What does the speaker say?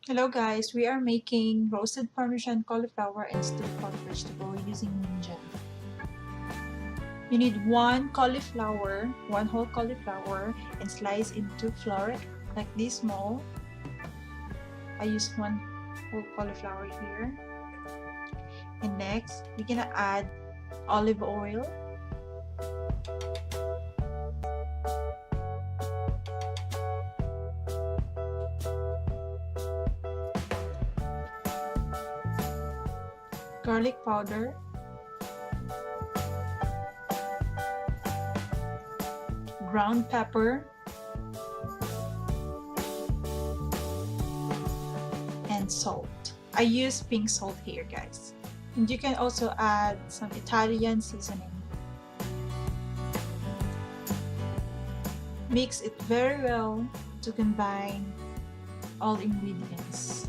Hello guys, we are making roasted Parmesan cauliflower and stewed pork vegetable using Ninja. You need one cauliflower, one whole cauliflower, and slice into floret like this small. I used one whole cauliflower here. And next, we're gonna add olive oil, garlic powder, ground pepper, and salt. I use pink salt here, guys. And you can also add some Italian seasoning. Mix it very well to combine all ingredients.